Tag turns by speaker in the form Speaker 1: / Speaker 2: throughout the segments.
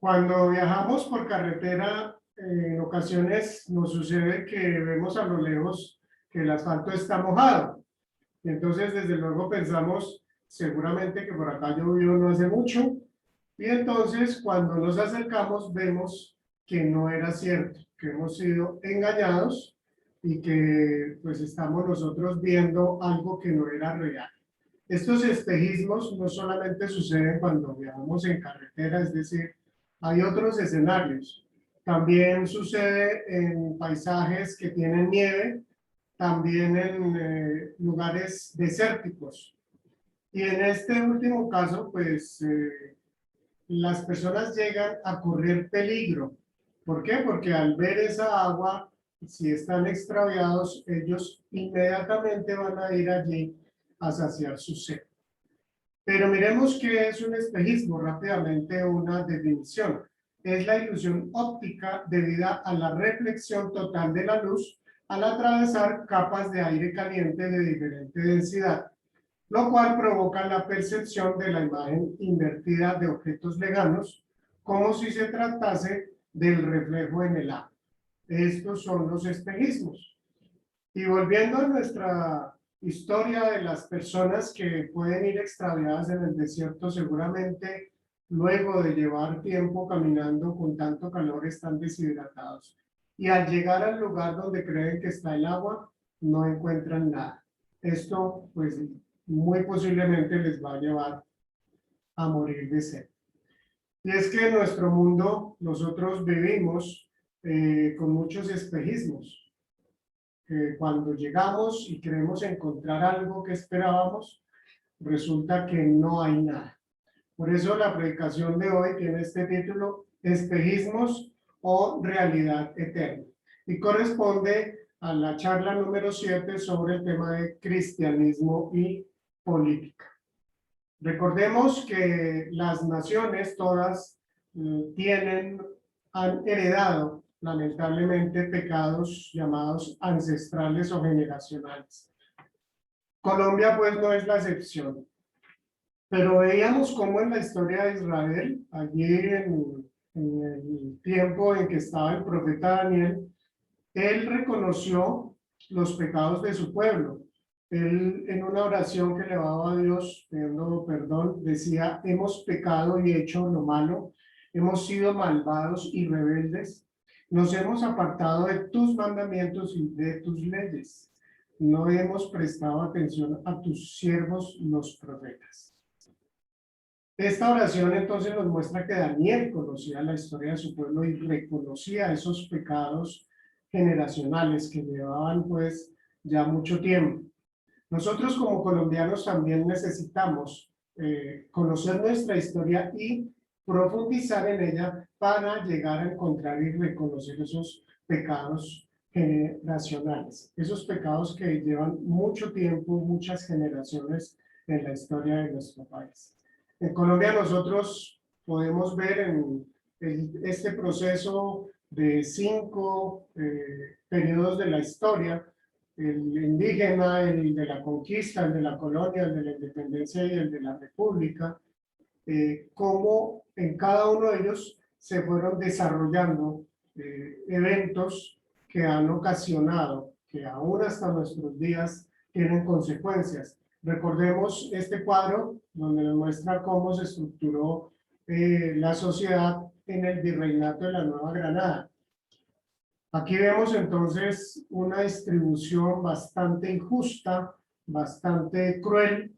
Speaker 1: Cuando viajamos por carretera, en ocasiones nos sucede que vemos a lo lejos que el asfalto está mojado. Y entonces, desde luego, pensamos seguramente que por acá llovió no hace mucho. Y entonces, cuando nos acercamos, vemos que no era cierto, que hemos sido engañados y que pues estamos nosotros viendo algo que no era real. Estos espejismos no solamente suceden cuando viajamos en carretera, es decir, hay otros escenarios. También sucede en paisajes que tienen nieve, también en lugares desérticos. Y en este último caso, pues las personas llegan a correr peligro. ¿Por qué? Porque al ver esa agua, si están extraviados, ellos inmediatamente van a ir allí a saciar su sed. Pero miremos qué es un espejismo, rápidamente una definición. Es la ilusión óptica debida a la reflexión total de la luz al atravesar capas de aire caliente de diferente densidad, lo cual provoca la percepción de la imagen invertida de objetos lejanos, como si se tratase del reflejo en el agua. Estos son los espejismos. Y volviendo a nuestra historia de las personas que pueden ir extraviadas en el desierto, seguramente luego de llevar tiempo caminando con tanto calor están deshidratados. Y al llegar al lugar donde creen que está el agua, no encuentran nada. Esto, pues, muy posiblemente les va a llevar a morir de sed. Y es que en nuestro mundo nosotros vivimos con muchos espejismos. Cuando llegamos y queremos encontrar algo que esperábamos, resulta que no hay nada. Por eso la predicación de hoy tiene este título, Espejismos o Realidad Eterna. Y corresponde a la charla número 7 sobre el tema de cristianismo y política. Recordemos que las naciones todas han heredado lamentablemente pecados llamados ancestrales o generacionales. Colombia pues no es la excepción, pero veíamos cómo en la historia de Israel, allí en el tiempo en que estaba el profeta Daniel, él reconoció los pecados de su pueblo. Él, en una oración que elevaba a Dios, pidiendo perdón, decía, hemos pecado y hecho lo malo, hemos sido malvados y rebeldes, nos hemos apartado de tus mandamientos y de tus leyes, no hemos prestado atención a tus siervos los profetas. Esta oración entonces nos muestra que Daniel conocía la historia de su pueblo y reconocía esos pecados generacionales que llevaban pues ya mucho tiempo. Nosotros como colombianos también necesitamos conocer nuestra historia y profundizar en ella para llegar a encontrar y reconocer esos pecados generacionales, esos pecados que llevan mucho tiempo, muchas generaciones en la historia de nuestro país. En Colombia nosotros podemos ver en este proceso de 5 periodos de la historia, el indígena, el de la conquista, el de la colonia, el de la independencia y el de la república, cómo en cada uno de ellos se fueron desarrollando eventos que han ocasionado que aún hasta nuestros días tienen consecuencias. Recordemos este cuadro donde nos muestra cómo se estructuró la sociedad en el virreinato de la Nueva Granada. Aquí vemos entonces una distribución bastante injusta, bastante cruel,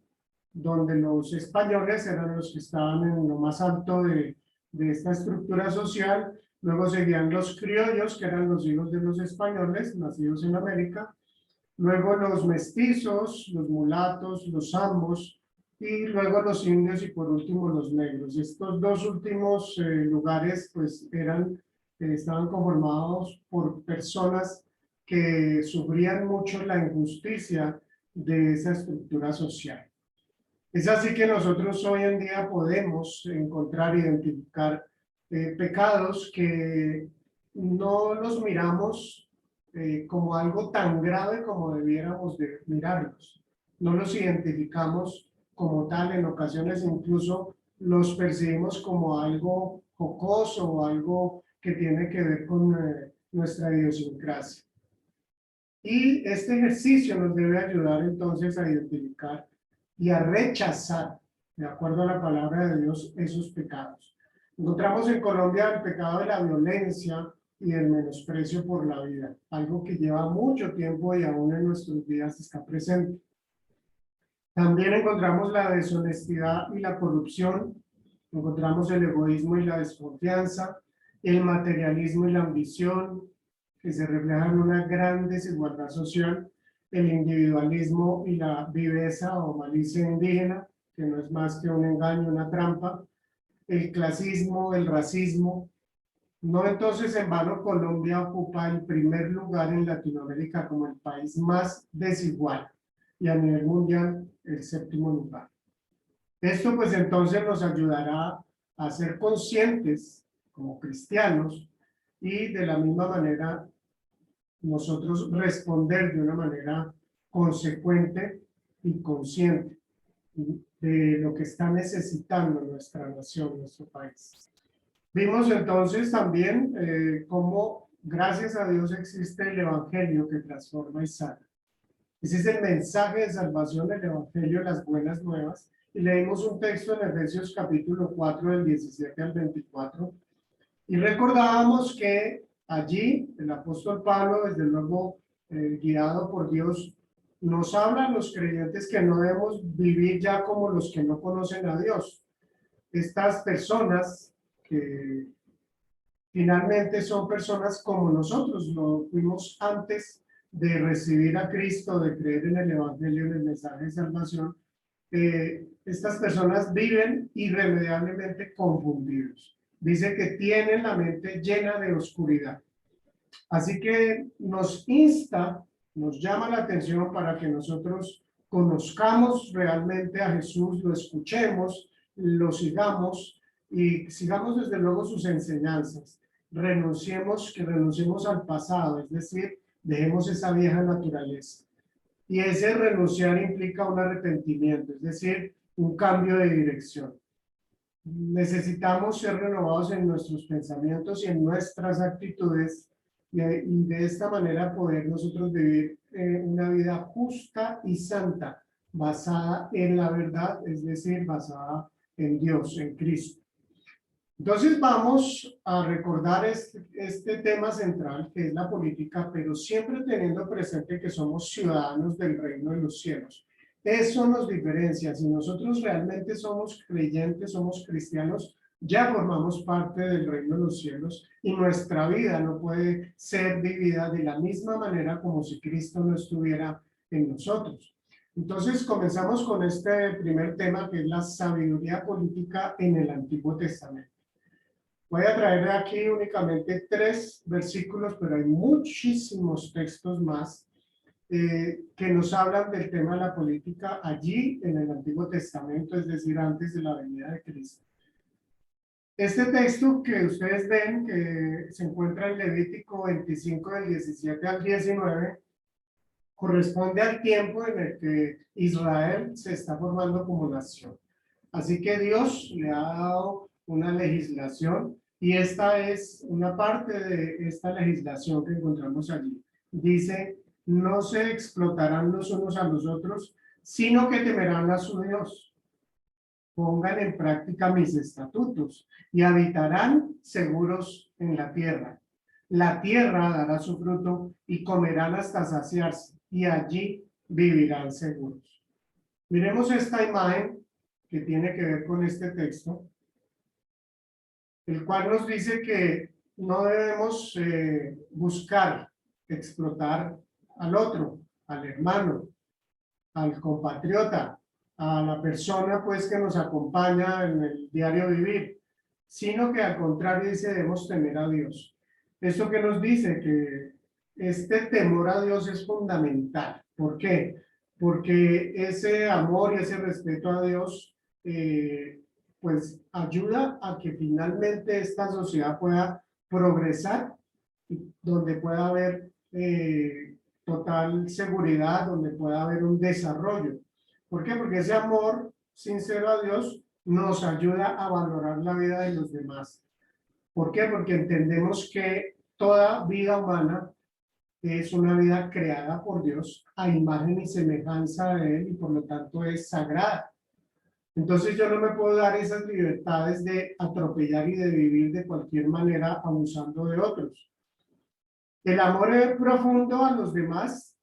Speaker 1: donde los españoles eran los que estaban en lo más alto de esta estructura social, luego seguían los criollos, que eran los hijos de los españoles, nacidos en América, luego los mestizos, los mulatos, los zambos, y luego los indios y por último los negros. Estos dos últimos lugares pues estaban conformados por personas que sufrían mucho la injusticia de esa estructura social. Es así que nosotros hoy en día podemos encontrar, identificar pecados que no los miramos como algo tan grave como debiéramos de mirarlos. No los identificamos como tal, en ocasiones incluso los percibimos como algo, jocoso o algo que tiene que ver con nuestra idiosincrasia. Y este ejercicio nos debe ayudar entonces a identificar y a rechazar, de acuerdo a la palabra de Dios, esos pecados. Encontramos en Colombia el pecado de la violencia y el menosprecio por la vida, algo que lleva mucho tiempo y aún en nuestros días está presente. También encontramos la deshonestidad y la corrupción, encontramos el egoísmo y la desconfianza, el materialismo y la ambición, que se reflejan en una gran desigualdad social, el individualismo y la viveza o malicia indígena, que no es más que un engaño, una trampa, el clasismo, el racismo. No entonces en vano Colombia ocupa el primer lugar en Latinoamérica como el país más desigual y a nivel mundial el 7º lugar. Esto pues entonces nos ayudará a ser conscientes como cristianos y de la misma manera nosotros responder de una manera consecuente y consciente de lo que está necesitando nuestra nación, nuestro país. Vimos entonces también cómo gracias a Dios existe el Evangelio que transforma y sana. Ese es el mensaje de salvación del Evangelio, las buenas nuevas. Y leímos un texto en Efesios capítulo 4 del 17 al 24. Y recordábamos que allí el apóstol Pablo, desde luego guiado por Dios, nos habla a los creyentes que no debemos vivir ya como los que no conocen a Dios. Estas personas que finalmente son personas como nosotros, lo fuimos antes de recibir a Cristo, de creer en el Evangelio, en el mensaje de salvación. Estas personas viven irremediablemente confundidos. Dice que tienen la mente llena de oscuridad. Así que nos insta, nos llama la atención para que nosotros conozcamos realmente a Jesús, lo escuchemos, lo sigamos y sigamos desde luego sus enseñanzas. Que renunciemos al pasado, es decir, dejemos esa vieja naturaleza. Y ese renunciar implica un arrepentimiento, es decir, un cambio de dirección. Necesitamos ser renovados en nuestros pensamientos y en nuestras actitudes y de esta manera poder nosotros vivir una vida justa y santa, basada en la verdad, es decir, basada en Dios, en Cristo. Entonces vamos a recordar este tema central que es la política, pero siempre teniendo presente que somos ciudadanos del reino de los cielos. Eso nos diferencia. Si nosotros realmente somos creyentes, somos cristianos, ya formamos parte del reino de los cielos y nuestra vida no puede ser vivida de la misma manera como si Cristo no estuviera en nosotros. Entonces comenzamos con este primer tema que es la sabiduría política en el Antiguo Testamento. Voy a traer aquí únicamente 3 versículos, pero hay muchísimos textos más que nos hablan del tema de la política allí en el Antiguo Testamento, es decir, antes de la venida de Cristo. Este texto que ustedes ven, que se encuentra en Levítico 25, del 17 al 19, corresponde al tiempo en el que Israel se está formando como nación. Así que Dios le ha dado una legislación y esta es una parte de esta legislación que encontramos allí. Dice, no se explotarán los unos a los otros, sino que temerán a su Dios. Pongan en práctica mis estatutos y habitarán seguros en la tierra. La tierra dará su fruto y comerán hasta saciarse y allí vivirán seguros. Miremos esta imagen que tiene que ver con este texto, el cual nos dice que no debemos buscar explotar al otro, al hermano, al compatriota, a la persona pues que nos acompaña en el diario vivir, sino que al contrario dice debemos temer a Dios. Esto que nos dice que este temor a Dios es fundamental. ¿Por qué? Porque ese amor y ese respeto a Dios pues ayuda a que finalmente esta sociedad pueda progresar y donde pueda haber total seguridad, donde pueda haber un desarrollo. ¿Por qué? Porque ese amor sincero a Dios nos ayuda a valorar la vida de los demás, ¿Por qué? Porque entendemos que toda vida humana es una vida creada por Dios a imagen y semejanza de Él y por lo tanto es sagrada. Entonces yo no me puedo dar esas libertades de atropellar y de vivir de cualquier manera abusando de otros. El amor profundo a los demás,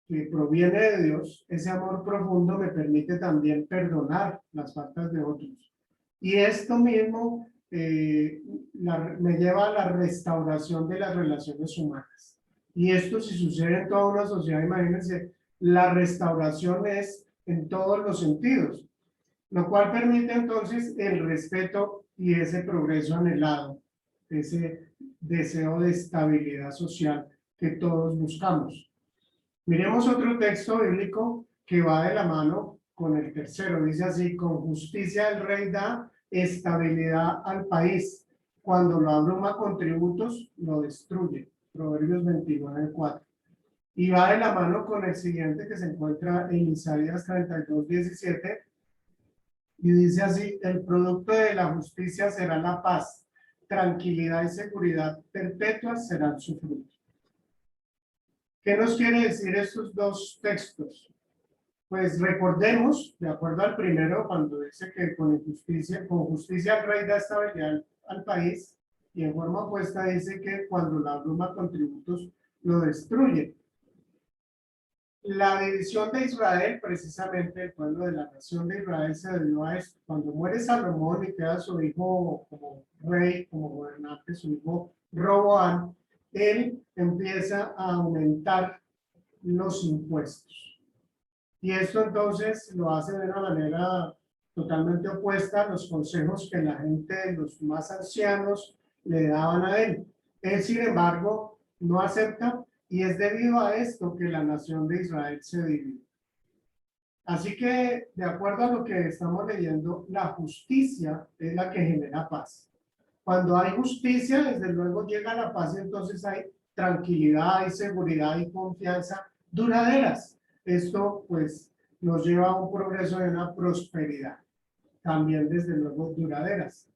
Speaker 1: que proviene de Dios, ese amor profundo me permite también perdonar las faltas de otros. Y esto mismo me lleva a la restauración de las relaciones humanas. Y esto si sucede en toda una sociedad, imagínense, la restauración es en todos los sentidos, lo cual permite entonces el respeto y ese progreso anhelado, ese deseo de estabilidad social que todos buscamos. Miremos otro texto bíblico que va de la mano con el tercero. Dice así: con justicia el rey da estabilidad al país. Cuando lo abruma con tributos, lo destruye. Proverbios 29:4. Y va de la mano con el siguiente que se encuentra en Isaías 32:17. Y dice así: el producto de la justicia será la paz. Tranquilidad y seguridad perpetuas serán su fruto. ¿Qué nos quiere decir estos dos textos? Pues recordemos, de acuerdo al primero, cuando dice que con justicia el rey da estabilidad al país, y en forma opuesta dice que cuando la abruma con tributos lo destruye. La división de Israel, precisamente el pueblo de la nación de Israel, se debió a esto. Cuando muere Salomón y queda su hijo como rey, como gobernante, su hijo Roboam, él empieza a aumentar los impuestos. Y esto entonces lo hace de una manera totalmente opuesta a los consejos que la gente, los más ancianos, le daban a él. Él, sin embargo, no acepta, y es debido a esto que la nación de Israel se divide. Así que, de acuerdo a lo que estamos leyendo, la justicia es la que genera paz. Cuando hay justicia, desde luego llega la paz y entonces hay tranquilidad, hay seguridad y confianza duraderas. Esto pues nos lleva a un progreso de una prosperidad, también desde luego duraderas.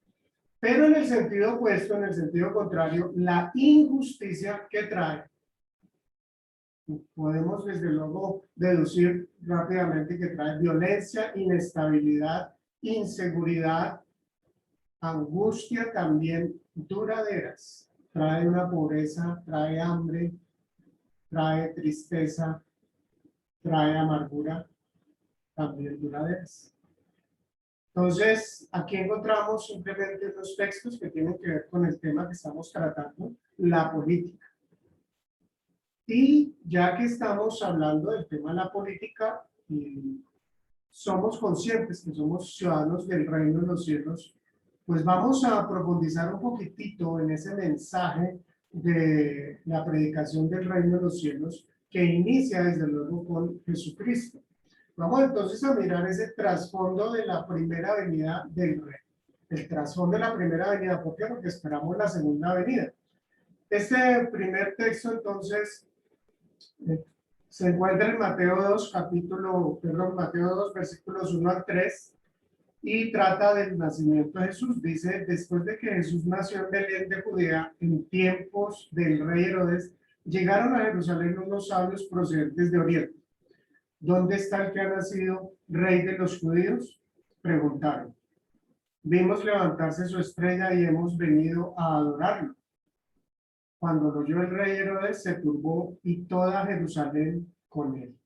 Speaker 1: Pero en el sentido opuesto, en el sentido contrario, la injusticia que trae, podemos desde luego deducir rápidamente que trae violencia, inestabilidad, inseguridad, angustia también duraderas. Trae una pobreza, trae hambre, trae tristeza, trae amargura también duraderas. Entonces, aquí encontramos simplemente unos textos que tienen que ver con el tema que estamos tratando, la política. Y ya que estamos hablando del tema de la política, somos conscientes que somos ciudadanos del reino de los cielos, pues vamos a profundizar un poquitito en ese mensaje de la predicación del reino de los cielos que inicia desde luego con Jesucristo. Vamos entonces a mirar ese trasfondo de la primera venida del rey. El trasfondo de la primera venida, ¿por qué? Porque esperamos la segunda venida. Este primer texto entonces se encuentra en Mateo 2, Mateo 2, versículos 1 al 3, y trata del nacimiento de Jesús. Dice: después de que Jesús nació en Belén de Judea, en tiempos del rey Herodes, llegaron a Jerusalén unos sabios procedentes de Oriente. ¿Dónde está el que ha nacido rey de los judíos?, preguntaron. Vimos levantarse su estrella y hemos venido a adorarlo. Cuando lo oyó el rey Herodes, se turbó y toda Jerusalén con él.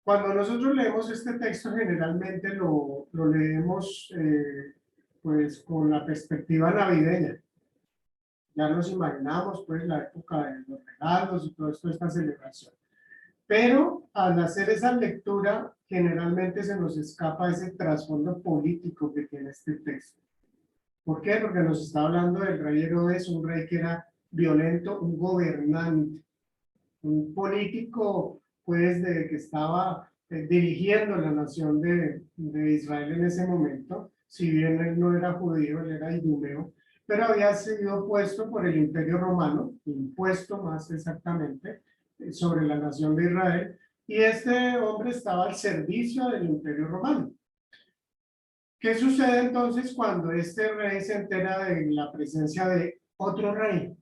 Speaker 1: Cuando nosotros leemos este texto, generalmente lo leemos pues con la perspectiva navideña. Ya nos imaginamos pues la época de los regalos y todo esto, esta celebración. Pero al hacer esa lectura, generalmente se nos escapa ese trasfondo político que tiene este texto. ¿Por qué? Porque nos está hablando del rey Herodes, un rey que era violento, un gobernante, un político, pues, de que estaba dirigiendo la nación de Israel en ese momento. Si bien él no era judío, él era idumeo, pero había sido puesto por el Imperio Romano, impuesto más exactamente, sobre la nación de Israel, y este hombre estaba al servicio del Imperio Romano. ¿Qué sucede entonces cuando este rey se entera de la presencia de otro rey?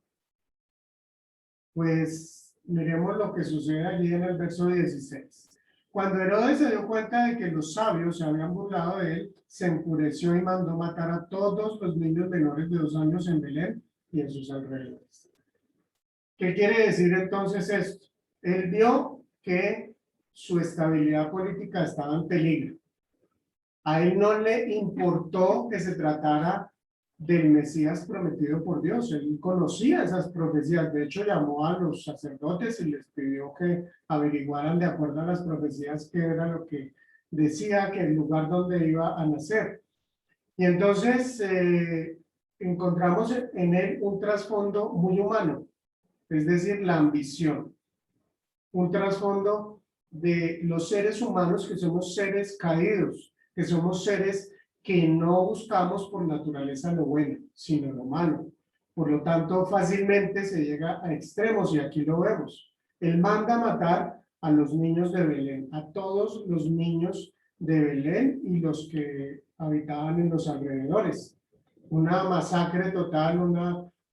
Speaker 1: Pues miremos lo que sucede allí en el verso 16. Cuando Herodes se dio cuenta de que los sabios se habían burlado de él, se enfureció y mandó matar a todos los niños menores de 2 años en Belén y en sus alrededores. ¿Qué quiere decir entonces esto? Él vio que su estabilidad política estaba en peligro. A él no le importó que se tratara del Mesías prometido por Dios. Él conocía esas profecías. De hecho, llamó a los sacerdotes y les pidió que averiguaran de acuerdo a las profecías qué era lo que decía que el lugar donde iba a nacer. Y entonces encontramos en él un trasfondo muy humano, es decir, la ambición. Un trasfondo de los seres humanos que somos seres caídos, que somos seres que no buscamos por naturaleza lo bueno, sino lo malo. Por lo tanto, fácilmente se llega a extremos y aquí lo vemos. Él manda matar a los niños de Belén, a todos los niños de Belén y los que habitaban en los alrededores. Una masacre total,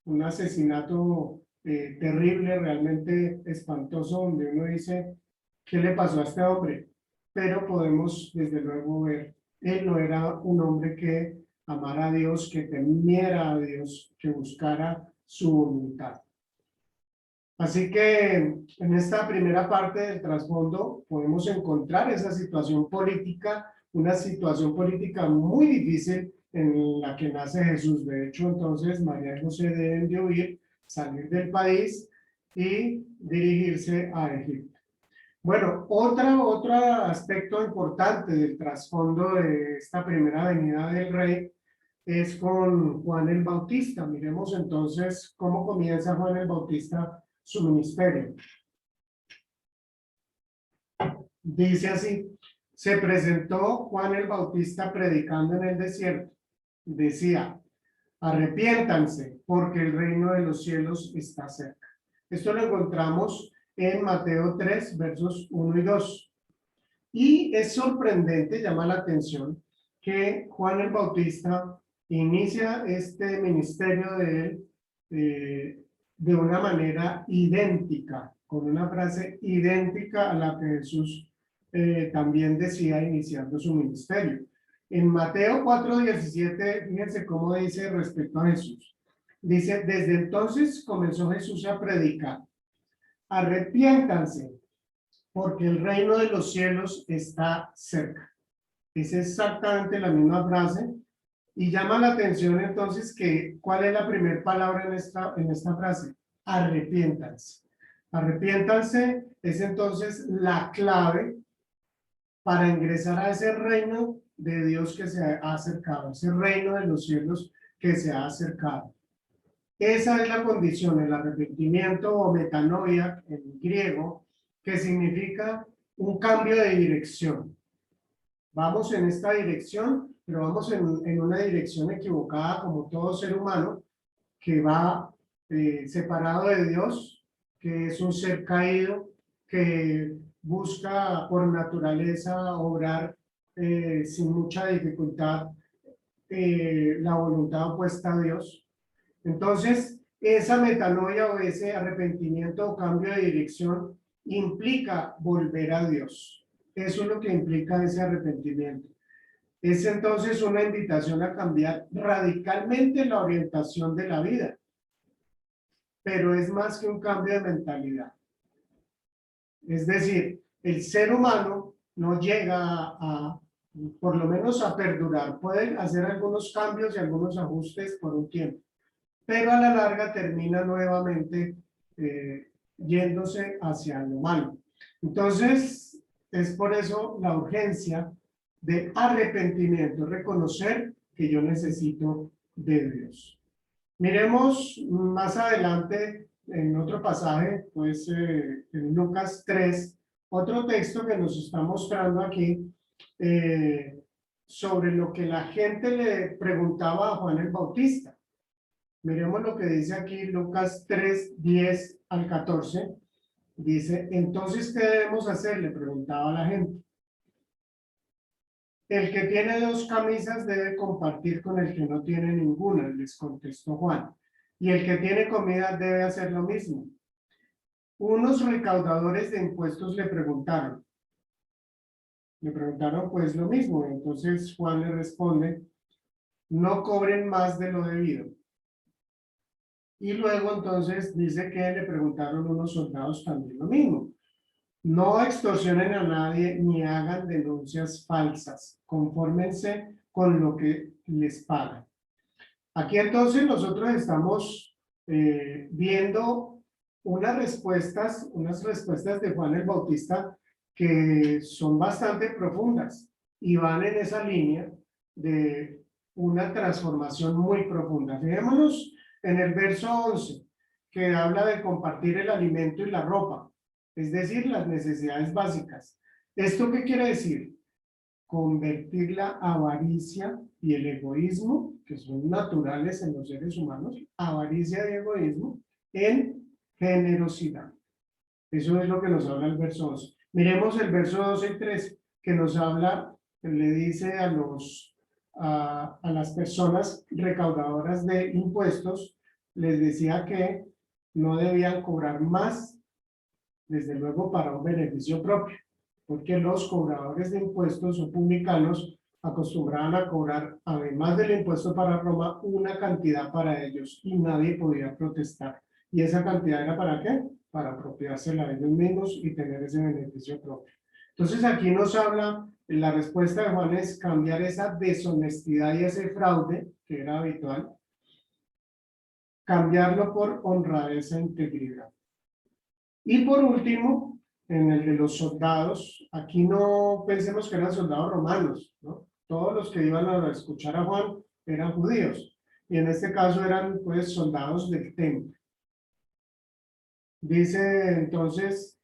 Speaker 1: un asesinato terrible, realmente espantoso, donde uno dice, ¿qué le pasó a este hombre? Pero podemos desde luego ver, él no era un hombre que amara a Dios, que temiera a Dios, que buscara su voluntad. Así que en esta primera parte del trasfondo podemos encontrar esa situación política, una situación política muy difícil en la que nace Jesús. De hecho, entonces María y José deben de huir, salir del país y dirigirse a Egipto. Bueno, otro aspecto importante del trasfondo de esta primera venida del rey es con Juan el Bautista. Miremos entonces cómo comienza Juan el Bautista su ministerio. Dice así: se presentó Juan el Bautista predicando en el desierto. Decía: arrepiéntanse, porque el reino de los cielos está cerca. Esto lo encontramos en Mateo 3, versos 1 y 2. Y es sorprendente, llama la atención, que Juan el Bautista inicia este ministerio de él de una manera idéntica, con una frase idéntica a la que Jesús también decía iniciando su ministerio. En Mateo 4:17, fíjense cómo dice respecto a Jesús. Dice: desde entonces comenzó Jesús a predicar: arrepiéntanse, porque el reino de los cielos está cerca. Es exactamente la misma frase. Y llama la atención entonces que, ¿cuál es la primera palabra en esta frase? Arrepiéntanse. Arrepiéntanse es entonces la clave para ingresar a ese reino de Dios que se ha acercado, ese reino de los cielos que se ha acercado. Esa es la condición, el arrepentimiento o metanoia en griego, que significa un cambio de dirección. Vamos en esta dirección, pero vamos en una dirección equivocada, como todo ser humano que va separado de Dios, que es un ser caído, que busca por naturaleza obrar sin mucha dificultad la voluntad opuesta a Dios. Entonces, esa metanoia o ese arrepentimiento o cambio de dirección implica volver a Dios. Eso es lo que implica ese arrepentimiento. Es entonces una invitación a cambiar radicalmente la orientación de la vida, pero es más que un cambio de mentalidad. Es decir, el ser humano no llega por lo menos a perdurar. Pueden hacer algunos cambios y algunos ajustes por un tiempo, pero a la larga termina nuevamente yéndose hacia lo malo. Entonces, es por eso la urgencia de arrepentimiento, reconocer que yo necesito de Dios. Miremos más adelante en otro pasaje, pues en Lucas 3, otro texto que nos está mostrando aquí sobre lo que la gente le preguntaba a Juan el Bautista. Miremos lo que dice aquí Lucas 3, 10 al 14. Dice: entonces, ¿qué debemos hacer?, le preguntaba a la gente. El que tiene 2 camisas debe compartir con el que no tiene ninguna, les contestó Juan. Y el que tiene comida debe hacer lo mismo. Unos recaudadores de impuestos le preguntaron pues lo mismo. Entonces Juan le responde, no cobren más de lo debido. Y luego entonces dice que le preguntaron unos soldados también lo mismo. No extorsionen a nadie ni hagan denuncias falsas. Confórmense con lo que les pagan. Aquí entonces nosotros estamos viendo unas respuestas de Juan el Bautista que son bastante profundas y van en esa línea de una transformación muy profunda. Fijémonos en el verso 11, que habla de compartir el alimento y la ropa, es decir, las necesidades básicas. ¿Esto qué quiere decir? Convertir la avaricia y el egoísmo, que son naturales en los seres humanos, avaricia y egoísmo, en generosidad. Eso es lo que nos habla el verso 11. Miremos el verso 12 y 13, que nos habla, le dice a las personas recaudadoras de impuestos, les decía que no debían cobrar más, desde luego para un beneficio propio, porque los cobradores de impuestos o publicanos acostumbraban a cobrar, además del impuesto para Roma, una cantidad para ellos y nadie podía protestar. ¿Y esa cantidad era para qué? Para apropiársela a ellos mismos y tener ese beneficio propio. Entonces aquí nos habla, la respuesta de Juan es cambiar esa deshonestidad y ese fraude que era habitual, cambiarlo por honradez e integridad. Y por último, en el de los soldados, aquí no pensemos que eran soldados romanos, ¿no? Todos los que iban a escuchar a Juan eran judíos, y en este caso eran pues soldados del templo. Dice entonces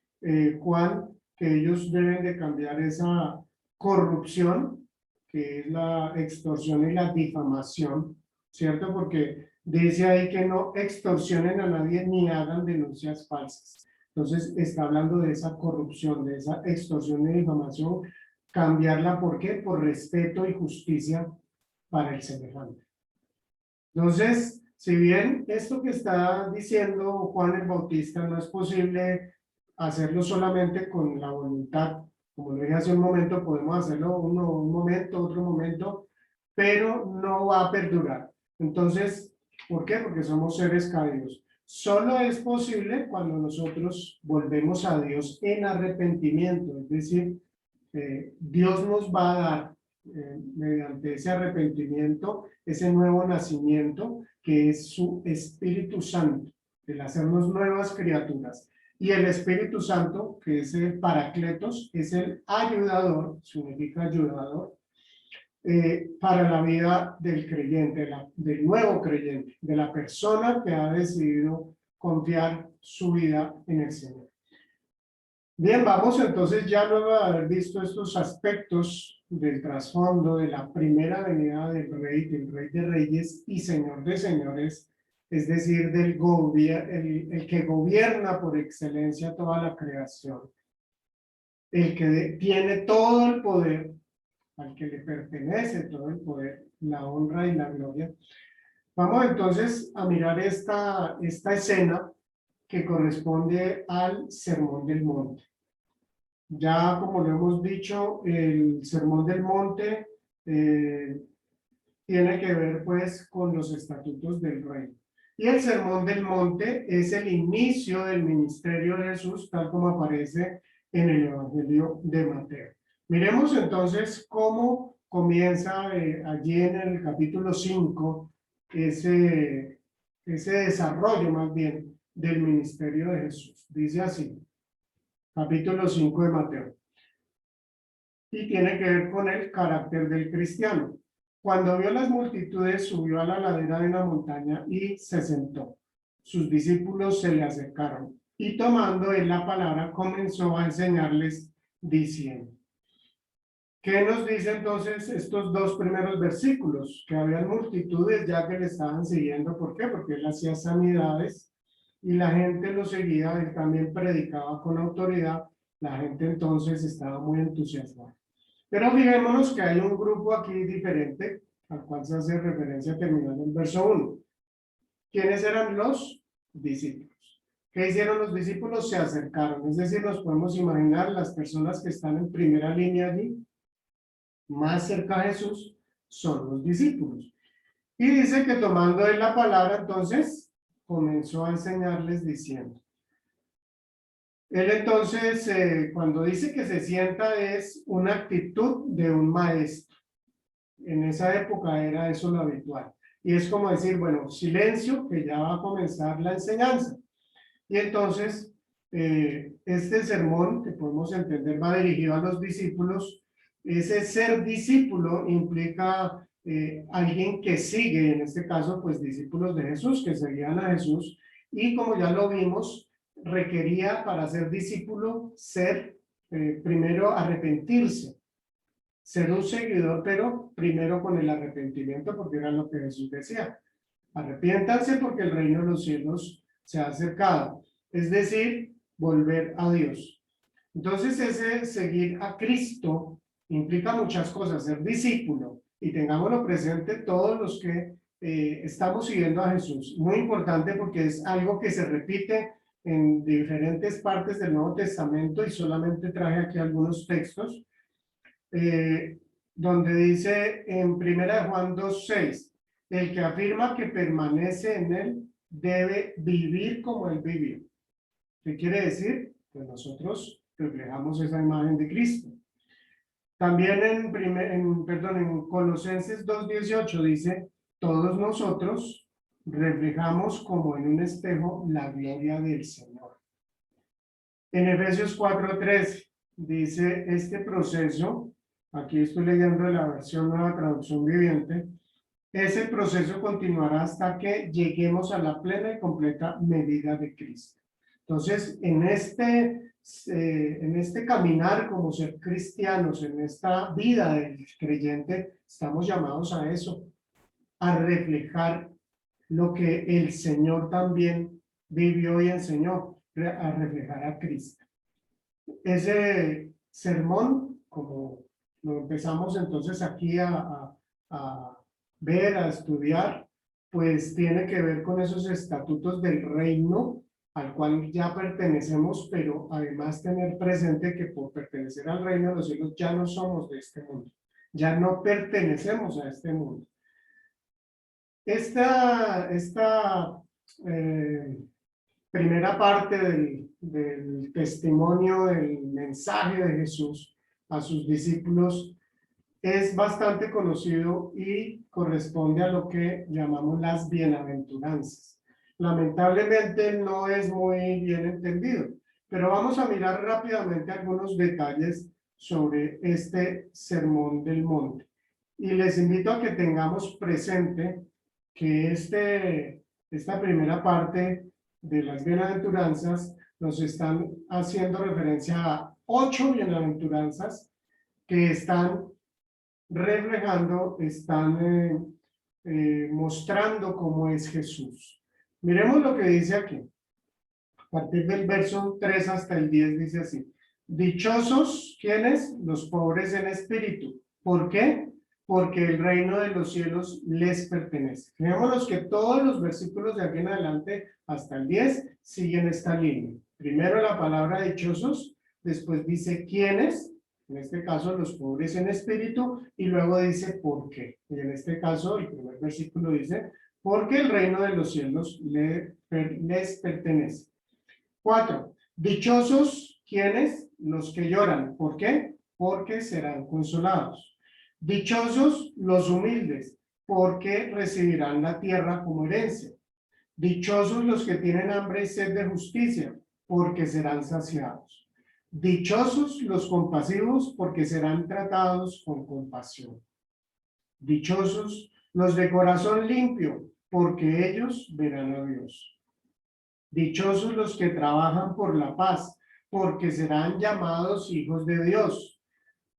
Speaker 1: Juan que ellos deben de cambiar esa corrupción, que es la extorsión y la difamación, ¿cierto? Porque dice ahí que no extorsionen a nadie ni hagan denuncias falsas. Entonces está hablando de esa corrupción, de esa extorsión y difamación, cambiarla, ¿por qué? Por respeto y justicia para el semejante. Entonces, si bien esto que está diciendo Juan el Bautista no es posible hacerlo solamente con la voluntad, como lo dije hace un momento, podemos hacerlo un momento, otro momento, pero no va a perdurar. Entonces, ¿por qué? Porque somos seres caídos. Solo es posible cuando nosotros volvemos a Dios en arrepentimiento, es decir, Dios nos va a dar mediante ese arrepentimiento, ese nuevo nacimiento, que es su Espíritu Santo, el hacernos nuevas criaturas. Y el Espíritu Santo, que es el Paracletos, es el ayudador, significa ayudador, para la vida del creyente, del nuevo creyente, de la persona que ha decidido confiar su vida en el Señor. Bien, vamos entonces, ya luego de haber visto estos aspectos del trasfondo de la primera venida del Rey de Reyes y Señor de Señores, es decir, el que gobierna por excelencia toda la creación, el que tiene todo el poder, al que le pertenece todo el poder, la honra y la gloria. Vamos entonces a mirar esta escena que corresponde al Sermón del Monte. Ya como lo hemos dicho, el Sermón del Monte tiene que ver pues con los estatutos del reino. Y el Sermón del Monte es el inicio del ministerio de Jesús, tal como aparece en el Evangelio de Mateo. Miremos entonces cómo comienza allí en el capítulo 5 ese desarrollo más bien del ministerio de Jesús. Dice así, capítulo 5 de Mateo. Y tiene que ver con el carácter del cristiano. Cuando vio las multitudes, subió a la ladera de una montaña y se sentó. Sus discípulos se le acercaron y tomando él la palabra comenzó a enseñarles diciendo. ¿Qué nos dice entonces estos dos primeros versículos? Que había multitudes ya que le estaban siguiendo. ¿Por qué? Porque él hacía sanidades y la gente lo seguía. Él también predicaba con autoridad. La gente entonces estaba muy entusiasmada. Pero fijémonos que hay un grupo aquí diferente, al cual se hace referencia terminando el verso 1. ¿Quiénes eran los discípulos? ¿Qué hicieron los discípulos? Se acercaron, es decir, nos podemos imaginar las personas que están en primera línea allí, más cerca a Jesús, son los discípulos. Y dice que tomando él la palabra, entonces, comenzó a enseñarles diciendo. Él entonces, cuando dice que se sienta, es una actitud de un maestro. En esa época era eso lo habitual. Y es como decir, bueno, silencio, que ya va a comenzar la enseñanza. Y entonces, este sermón, que podemos entender, va dirigido a los discípulos. Ese ser discípulo implica alguien que sigue, en este caso, pues discípulos de Jesús, que seguían a Jesús. Y como ya lo vimos, requería para ser discípulo ser primero arrepentirse, ser un seguidor, pero primero con el arrepentimiento, porque era lo que Jesús decía. Arrepiéntanse porque el reino de los cielos se ha acercado. Es decir, volver a Dios. Entonces, ese seguir a Cristo implica muchas cosas, ser discípulo, y tengámoslo presente todos los que estamos siguiendo a Jesús. Muy importante porque es algo que se repite en diferentes partes del Nuevo Testamento y solamente traje aquí algunos textos, donde dice en 1 Juan 2:6, el que afirma que permanece en él debe vivir como él vivió. ¿Qué quiere decir? Pues nosotros reflejamos esa imagen de Cristo. También en Colosenses 2:18 dice, todos nosotros reflejamos como en un espejo la gloria del Señor. En Efesios 4:13 dice, este proceso, aquí estoy leyendo la versión Nueva Traducción Viviente, ese proceso continuará hasta que lleguemos a la plena y completa medida de Cristo. Entonces, en este caminar como ser cristianos, en esta vida del creyente, estamos llamados a eso, a reflejar lo que el Señor también vivió y enseñó, a reflejar a Cristo. Ese sermón, como lo empezamos entonces aquí a ver, a estudiar, pues tiene que ver con esos estatutos del reino al cual ya pertenecemos, pero además tener presente que por pertenecer al reino de los cielos ya no somos de este mundo, ya no pertenecemos a este mundo. Esta primera parte del testimonio, del mensaje de Jesús a sus discípulos, es bastante conocido y corresponde a lo que llamamos las bienaventuranzas. Lamentablemente no es muy bien entendido, pero vamos a mirar rápidamente algunos detalles sobre este sermón del monte. Y les invito a que tengamos presente que esta primera parte de las bienaventuranzas nos están haciendo referencia a 8 bienaventuranzas que están reflejando, están mostrando cómo es Jesús. Miremos lo que dice aquí. A partir del verso 3 hasta el 10 dice así. Dichosos, ¿quiénes? Los pobres en espíritu. ¿Por qué? Porque el reino de los cielos les pertenece. Fijémonos que todos los versículos de aquí en adelante hasta el 10 siguen esta línea. Primero la palabra dichosos, después dice quiénes, en este caso los pobres en espíritu, y luego dice por qué. Y en este caso el primer versículo dice, porque el reino de los cielos les pertenece. 4. Dichosos, ¿quiénes? Los que lloran. ¿Por qué? Porque serán consolados. Dichosos los humildes, porque recibirán la tierra como herencia. Dichosos los que tienen hambre y sed de justicia, porque serán saciados. Dichosos los compasivos, porque serán tratados con compasión. Dichosos los de corazón limpio, porque ellos verán a Dios. Dichosos los que trabajan por la paz, porque serán llamados hijos de Dios.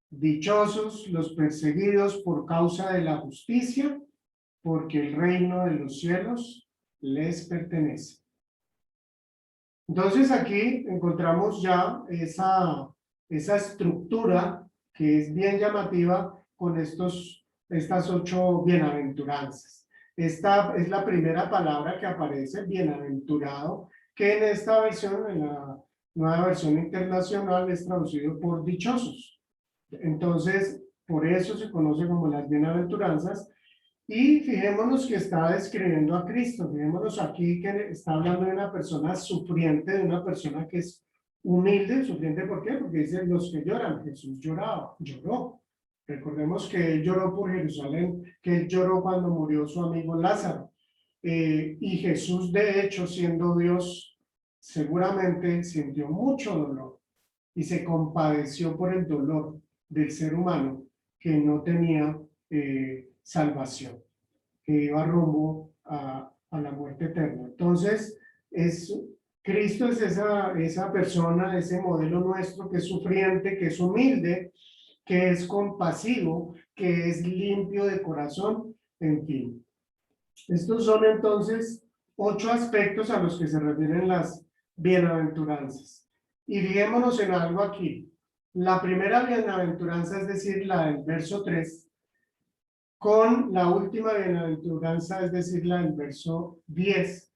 Speaker 1: Dichosos los perseguidos por causa de la justicia, porque el reino de los cielos les pertenece. Entonces aquí encontramos ya esa estructura que es bien llamativa con estas 8 bienaventuranzas. Esta es la primera palabra que aparece, bienaventurado, que en esta versión, en la nueva versión internacional, es traducido por dichosos. Entonces, por eso se conoce como las bienaventuranzas. Y fijémonos que está describiendo a Cristo. Fijémonos aquí que está hablando de una persona sufriente, de una persona que es humilde. Sufriente, ¿por qué? Porque dice los que lloran. Jesús lloraba, lloró. Recordemos que él lloró por Jerusalén, que él lloró cuando murió su amigo Lázaro. Y Jesús, de hecho, siendo Dios, seguramente sintió mucho dolor y se compadeció por el dolor del ser humano que no tenía salvación, que iba rumbo a la muerte eterna. Entonces, Cristo es esa persona, ese modelo nuestro que es sufriente, que es humilde, que es compasivo, que es limpio de corazón, en fin. Estos son entonces 8 aspectos a los que se refieren las bienaventuranzas. Y fijémonos en algo aquí. La primera bienaventuranza, es decir, la del verso 3, con la última bienaventuranza, es decir, la del verso 10,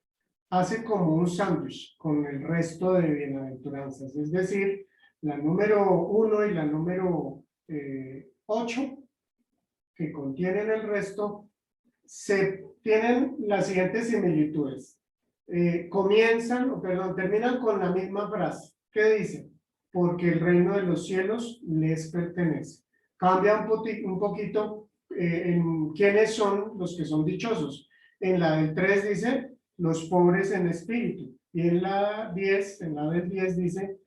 Speaker 1: hace como un sándwich con el resto de bienaventuranzas. Es decir, la número 1 y la número 8, que contienen el resto, tienen las siguientes similitudes. Terminan con la misma frase. ¿Qué dice? Porque el reino de los cielos les pertenece. Cambia un poquito en quiénes son los que son dichosos. En la del 3 dice los pobres en espíritu. Y en la del 10 dice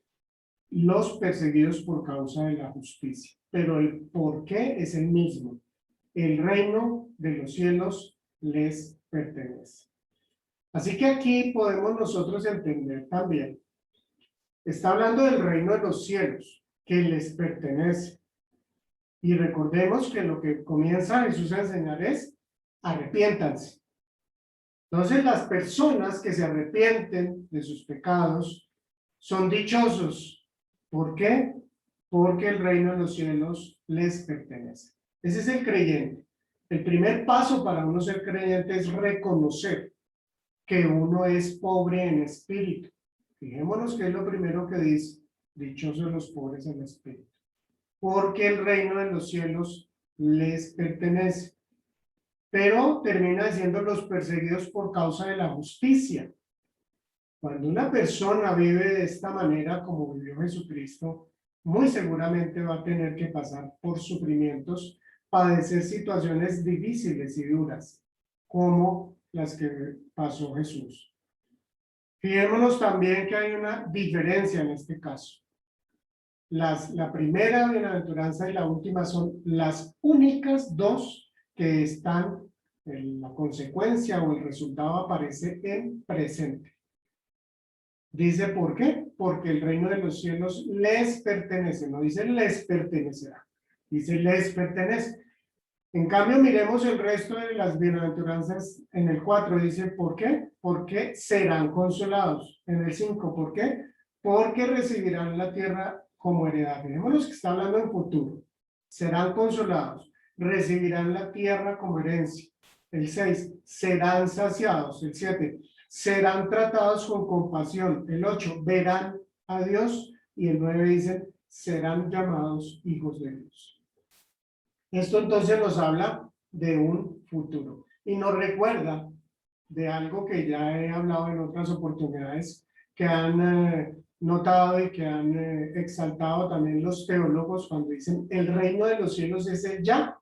Speaker 1: los perseguidos por causa de la justicia. Pero el por qué es el mismo. El reino de los cielos les pertenece. Así que aquí podemos nosotros entender también. Está hablando del reino de los cielos, que les pertenece. Y recordemos que lo que comienza Jesús a enseñar es: arrepiéntanse. Entonces, las personas que se arrepienten de sus pecados son dichosos. ¿Por qué? Porque el reino de los cielos les pertenece. Ese es el creyente. El primer paso para uno ser creyente es reconocer que uno es pobre en espíritu. Fijémonos que es lo primero que dice: dichosos los pobres en espíritu, porque el reino de los cielos les pertenece. Pero termina diciendo los perseguidos por causa de la justicia. Cuando una persona vive de esta manera como vivió Jesucristo, muy seguramente va a tener que pasar por sufrimientos, padecer situaciones difíciles y duras, como las que pasó Jesús. Fijémonos también que hay una diferencia en este caso. La primera bienaventuranza y la última son las únicas dos que están, la consecuencia o el resultado aparece en presente. Dice, ¿por qué? Porque el reino de los cielos les pertenece, no dice les pertenecerá, dice les pertenece. En cambio, miremos el resto de las bienaventuranzas. En el 4 dice, ¿por qué? Porque serán consolados. En el 5, ¿por qué? Porque recibirán la tierra como heredad. Fijémonos que está hablando en futuro. Serán consolados, recibirán la tierra como herencia. El 6, serán saciados. El 7, serán tratados con compasión. El 8, verán a Dios. Y el 9 dice, serán llamados hijos de Dios. Esto entonces nos habla de un futuro y nos recuerda de algo que ya he hablado en otras oportunidades, que han notado y que han exaltado también los teólogos cuando dicen el reino de los cielos es el ya,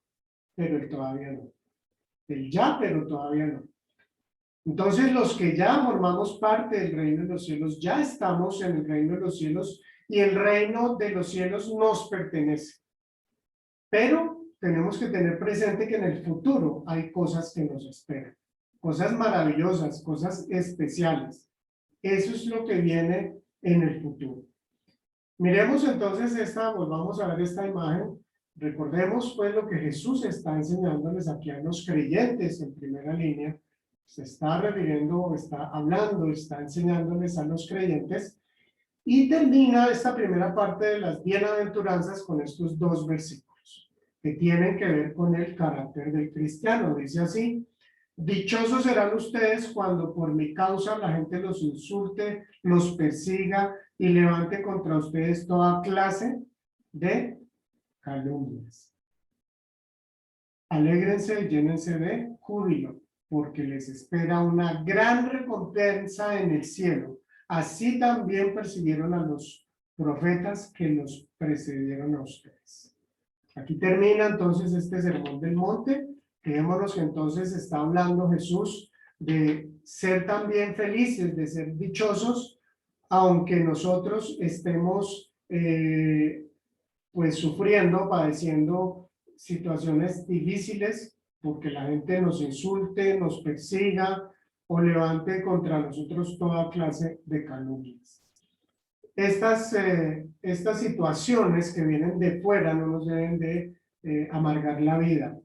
Speaker 1: pero el todavía no. El ya, pero todavía no. Entonces los que ya formamos parte del reino de los cielos, ya estamos en el reino de los cielos y el reino de los cielos nos pertenece. Pero tenemos que tener presente que en el futuro hay cosas que nos esperan, cosas maravillosas, cosas especiales. Eso es lo que viene en el futuro. Miremos entonces volvamos a ver esta imagen. Recordemos pues lo que Jesús está enseñándoles aquí a los creyentes en primera línea. Se está refiriendo, está hablando, está enseñándoles a los creyentes Y termina esta primera parte de las bienaventuranzas con estos dos versículos que tienen que ver con el carácter del cristiano. Dice así: dichosos serán ustedes cuando por mi causa la gente los insulte, los persiga y levante contra ustedes toda clase de calumnias. Alégrense y llénense de júbilo, porque les espera una gran recompensa en el cielo. Así también persiguieron a los profetas que los precedieron a ustedes. Aquí termina entonces este sermón del monte. Quedémonos que entonces está hablando Jesús de ser también felices, de ser dichosos, aunque nosotros estemos pues sufriendo, padeciendo situaciones difíciles, porque la gente nos insulte, nos persiga o levante contra nosotros toda clase de calumnias. Estas situaciones que vienen de fuera no nos deben de amargar la vida.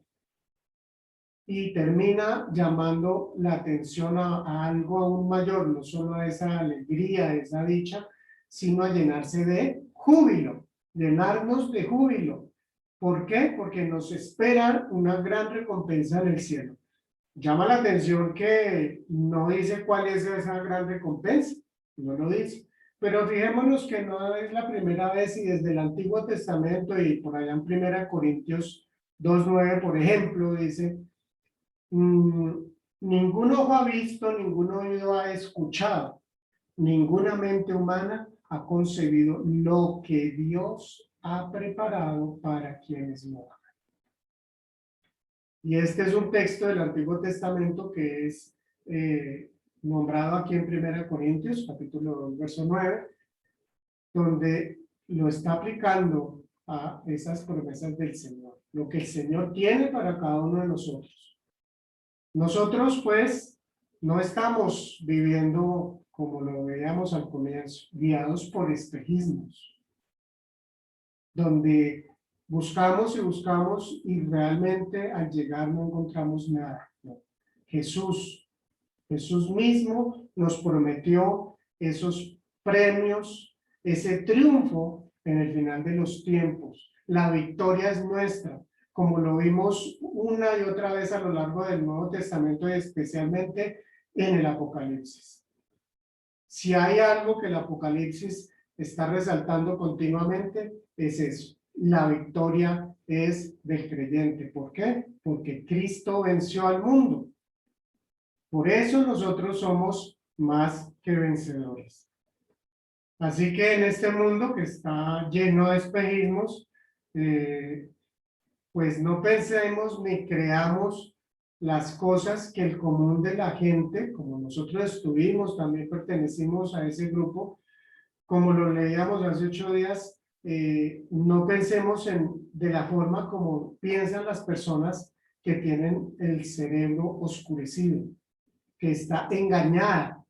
Speaker 1: Y termina llamando la atención a algo aún mayor, no solo a esa alegría, a esa dicha, sino a llenarse de júbilo, llenarnos de júbilo. ¿Por qué? Porque nos espera una gran recompensa en el cielo. Llama la atención que no dice cuál es esa gran recompensa, no lo dice. Pero fijémonos que no es la primera vez, y desde el Antiguo Testamento y por allá en 1 Corintios 2:9, por ejemplo, dice: ningún ojo ha visto, ningún oído ha escuchado, ninguna mente humana ha concebido lo que Dios ha preparado para quienes lo aman. Y este es un texto del Antiguo Testamento que es nombrado aquí en 1 Corintios, capítulo 2, verso 9, donde lo está aplicando a esas promesas del Señor, lo que el Señor tiene para cada uno de nosotros. Nosotros, pues, no estamos viviendo como lo veíamos al comienzo, guiados por espejismos, donde buscamos y buscamos y realmente al llegar no encontramos nada. No. Jesús mismo nos prometió esos premios, ese triunfo en el final de los tiempos. La victoria es nuestra, como lo vimos una y otra vez a lo largo del Nuevo Testamento y especialmente en el Apocalipsis. Si hay algo que el Apocalipsis está resaltando continuamente, es eso. La victoria es del creyente. ¿Por qué? Porque Cristo venció al mundo. Por eso nosotros somos más que vencedores. Así que en este mundo que está lleno de espejismos, pues no pensemos ni creamos las cosas que el común de la gente, como nosotros estuvimos, también pertenecimos a ese grupo, como lo leíamos hace 8 días, no pensemos de la forma como piensan las personas que tienen el cerebro oscurecido, que está engañada.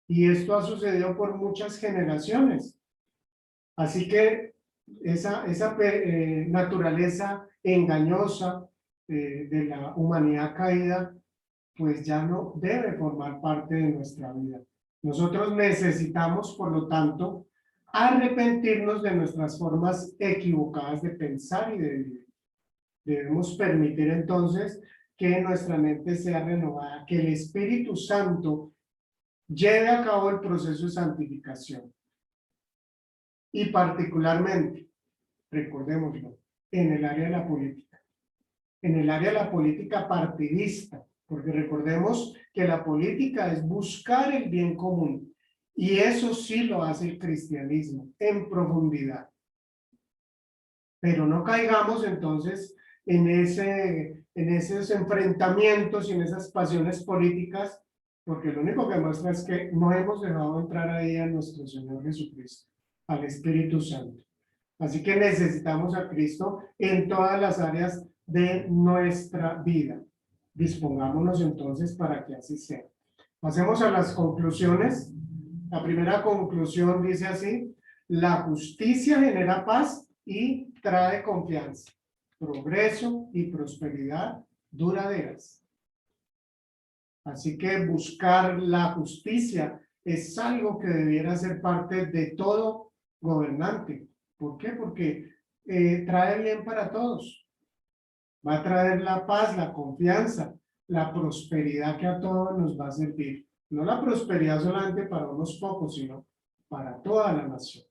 Speaker 1: Y esto ha sucedido por muchas generaciones. Así que esa naturaleza engañosa de la humanidad caída, pues ya no debe formar parte de nuestra vida. Nosotros necesitamos, por lo tanto, arrepentirnos de nuestras formas equivocadas de pensar y de vivir. Debemos permitir entonces que nuestra mente sea renovada, que el Espíritu Santo lleve a cabo el proceso de santificación. Y particularmente, recordémoslo, en el área de la política. En el área de la política partidista, porque recordemos que la política es buscar el bien común. Y eso sí lo hace el cristianismo en profundidad. Pero no caigamos entonces en esos enfrentamientos y en esas pasiones políticas, porque lo único que muestra es que no hemos dejado entrar ahí a nuestro Señor Jesucristo, al Espíritu Santo. Así que necesitamos a Cristo en todas las áreas de nuestra vida. Dispongámonos entonces para que así sea. Pasemos a las conclusiones. La primera conclusión dice así: la justicia genera paz y trae confianza, progreso y prosperidad duraderas. Así que buscar la justicia es algo que debiera ser parte de todo gobernante. ¿Por qué? Porque trae bien para todos. Va a traer la paz, la confianza, la prosperidad que a todos nos va a servir. No la prosperidad solamente para unos pocos, sino para toda la nación.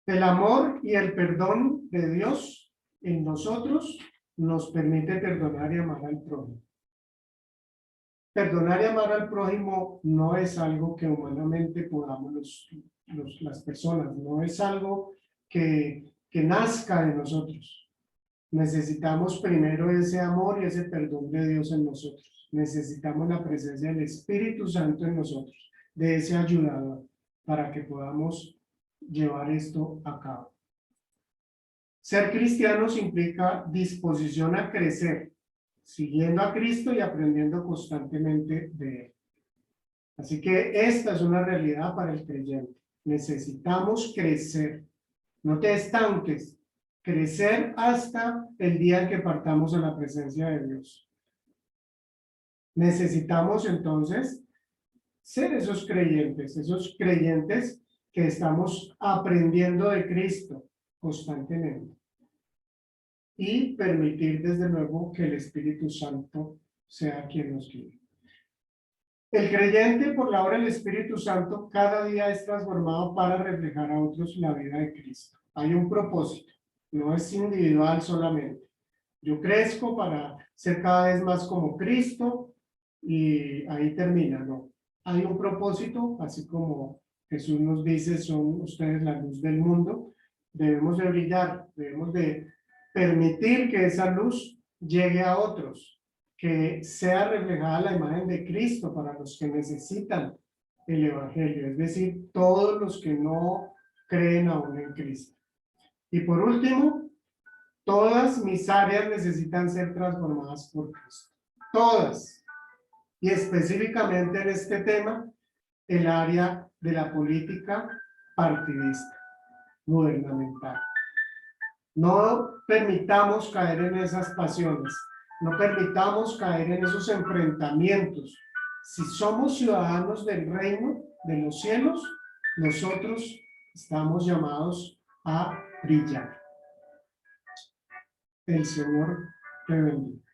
Speaker 1: El amor y el perdón de Dios en nosotros nos permite perdonar y amar al prójimo. Perdonar y amar al prójimo no es algo que humanamente podamos las personas, no es algo que nazca de nosotros. Necesitamos primero ese amor y ese perdón de Dios en nosotros. Necesitamos la presencia del Espíritu Santo en nosotros, de ese ayudador, para que podamos llevar esto a cabo. Ser cristianos implica disposición a crecer, siguiendo a Cristo y aprendiendo constantemente de Él. Así que esta es una realidad para el creyente. Necesitamos crecer. No te estanques. Crecer hasta el día en que partamos en la presencia de Dios. Necesitamos entonces ser esos creyentes que estamos aprendiendo de Cristo constantemente. Y permitir desde luego que el Espíritu Santo sea quien nos guíe. El creyente, por la obra del Espíritu Santo, cada día es transformado para reflejar a otros la vida de Cristo. Hay un propósito, no es individual solamente. Yo crezco para ser cada vez más como Cristo y ahí termina, no. Hay un propósito, así como Jesús nos dice, son ustedes la luz del mundo. Debemos de brillar, debemos de permitir que esa luz llegue a otros, que sea reflejada la imagen de Cristo para los que necesitan el Evangelio, es decir, todos los que no creen aún en Cristo. Y por último, todas mis áreas necesitan ser transformadas por Cristo. Todas. Y específicamente en este tema, el área de la política partidista, gubernamental. No permitamos caer en esas pasiones. No permitamos caer en esos enfrentamientos. Si somos ciudadanos del reino de los cielos, nosotros estamos llamados a brillar. El Señor te bendiga.